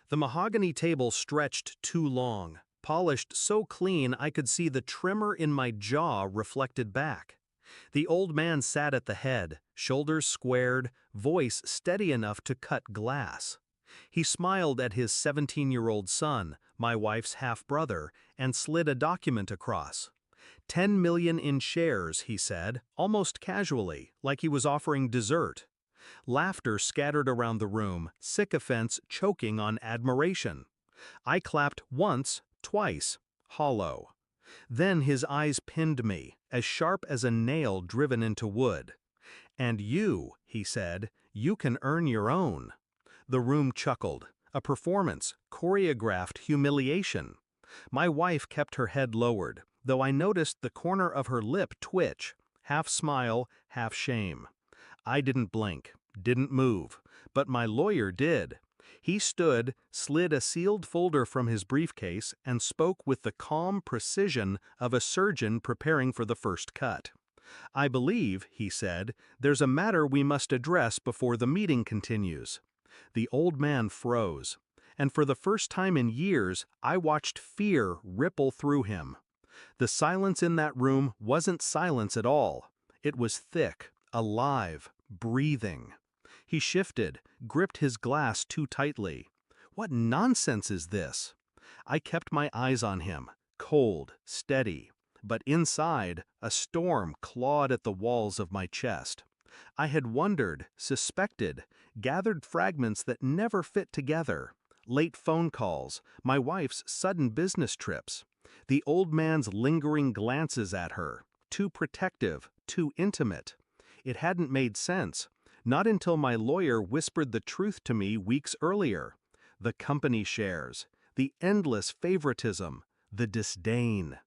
The mahogany table stretched too long, polished so clean I could see the tremor in my jaw reflected back. The old man sat at the head, shoulders squared, voice steady enough to cut glass. He smiled at his 17-year-old son, my wife's half-brother, and slid a document across. 10 million in shares, he said, almost casually, like he was offering dessert. Laughter scattered around the room, sycophants choking on admiration. I clapped once, twice, hollow. Then his eyes pinned me, as sharp as a nail driven into wood. "And you," he said, "you can earn your own." The room chuckled. A performance, choreographed humiliation. My wife kept her head lowered, though I noticed the corner of her lip twitch, half smile, half shame. I didn't blink, didn't move, but my lawyer did. He stood, slid a sealed folder from his briefcase, and spoke with the calm precision of a surgeon preparing for the first cut. "I believe," he said, "there's a matter we must address before the meeting continues." The old man froze, and for the first time in years, I watched fear ripple through him. The silence in that room wasn't silence at all. It was thick, alive, breathing. He shifted, gripped his glass too tightly. What nonsense is this? I kept my eyes on him, cold, steady. But inside, a storm clawed at the walls of my chest. I had wondered, suspected, gathered fragments that never fit together. Late phone calls, my wife's sudden business trips, the old man's lingering glances at her, too protective, too intimate. It hadn't made sense, not until my lawyer whispered the truth to me weeks earlier. The company shares, the endless favoritism, the disdain.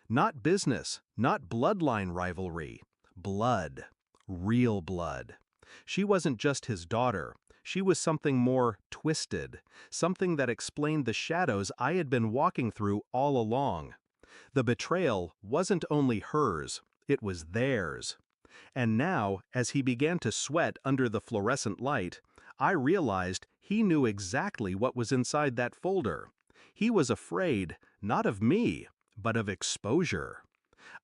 Not business, not bloodline rivalry. Blood. Real blood. She wasn't just his daughter. She was something more twisted, something that explained the shadows I had been walking through all along. The betrayal wasn't only hers, it was theirs. And now, as he began to sweat under the fluorescent light, I realized he knew exactly what was inside that folder. He was afraid, not of me, but of exposure.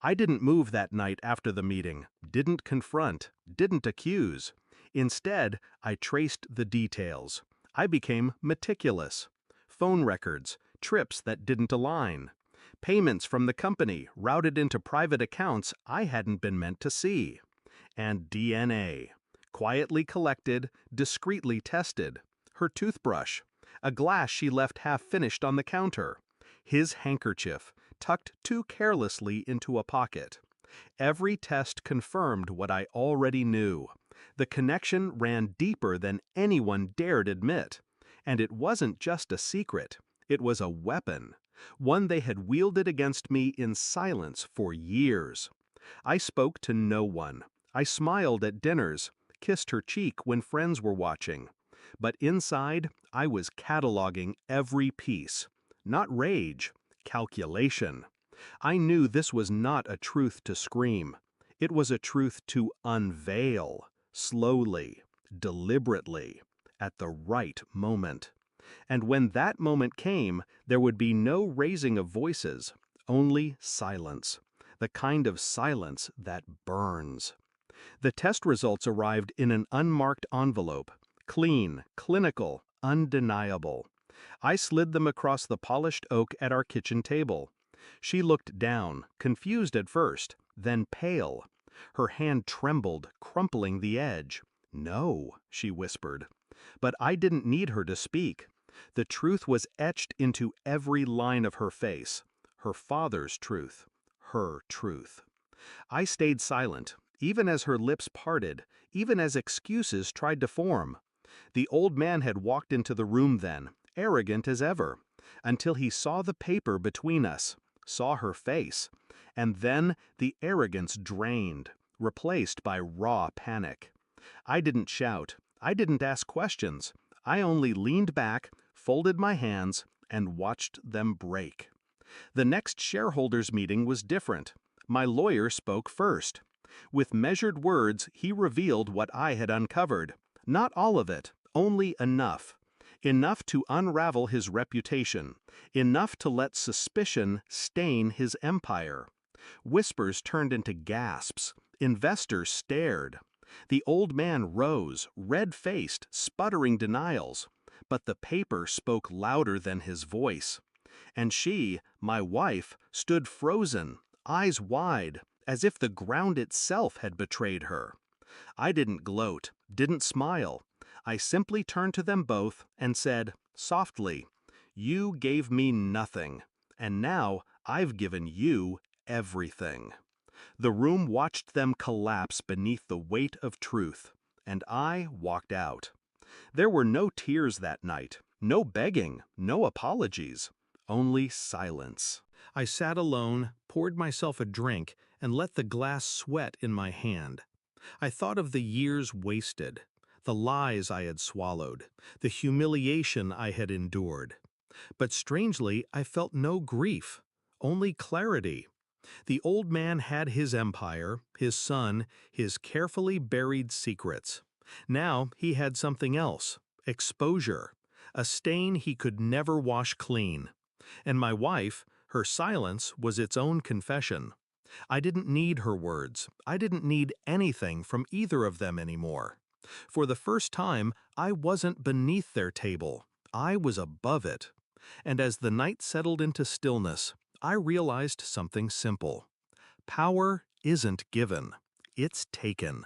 I didn't move that night after the meeting, didn't confront, didn't accuse. Instead, I traced the details. I became meticulous. Phone records, trips that didn't align. Payments from the company routed into private accounts I hadn't been meant to see. And DNA. Quietly collected, discreetly tested. Her toothbrush. A glass she left half-finished on the counter. His handkerchief, tucked too carelessly into a pocket. Every test confirmed what I already knew. The connection ran deeper than anyone dared admit. And it wasn't just a secret. It was a weapon. One they had wielded against me in silence for years. I spoke to no one. I smiled at dinners, kissed her cheek when friends were watching. But inside, I was cataloging every piece. Not rage, calculation. I knew this was not a truth to scream. It was a truth to unveil, slowly, deliberately, at the right moment. And when that moment came, there would be no raising of voices, only silence, the kind of silence that burns. The test results arrived in an unmarked envelope, clean, clinical, undeniable. I slid them across the polished oak at our kitchen table. She looked down, confused at first, then pale. Her hand trembled, crumpling the edge. "No," she whispered. But I didn't need her to speak. The truth was etched into every line of her face. Her father's truth. Her truth. I stayed silent, even as her lips parted, even as excuses tried to form. The old man had walked into the room then, arrogant as ever, until he saw the paper between us, saw her face, and then the arrogance drained, replaced by raw panic. I didn't shout, I didn't ask questions, I only leaned back, folded my hands, and watched them break. The next shareholders' meeting was different. My lawyer spoke first. With measured words, he revealed what I had uncovered. Not all of it, only enough. enough to unravel his reputation, enough to let suspicion stain his empire. Whispers turned into gasps. Investors stared. The old man rose, red-faced, sputtering denials. But the paper spoke louder than his voice. And she, my wife, stood frozen, eyes wide, as if the ground itself had betrayed her. I didn't gloat, didn't smile. I simply turned to them both and said, softly, "You gave me nothing, and now I've given you everything." The room watched them collapse beneath the weight of truth, and I walked out. There were no tears that night, no begging, no apologies, only silence. I sat alone, poured myself a drink, and let the glass sweat in my hand. I thought of the years wasted, the lies I had swallowed, the humiliation I had endured. But strangely, I felt no grief, only clarity. The old man had his empire, his son, his carefully buried secrets. Now he had something else, exposure, a stain he could never wash clean. And my wife, her silence was its own confession. I didn't need her words. I didn't need anything from either of them anymore. For the first time, I wasn't beneath their table. I was above it. And as the night settled into stillness, I realized something simple. Power isn't given, it's taken.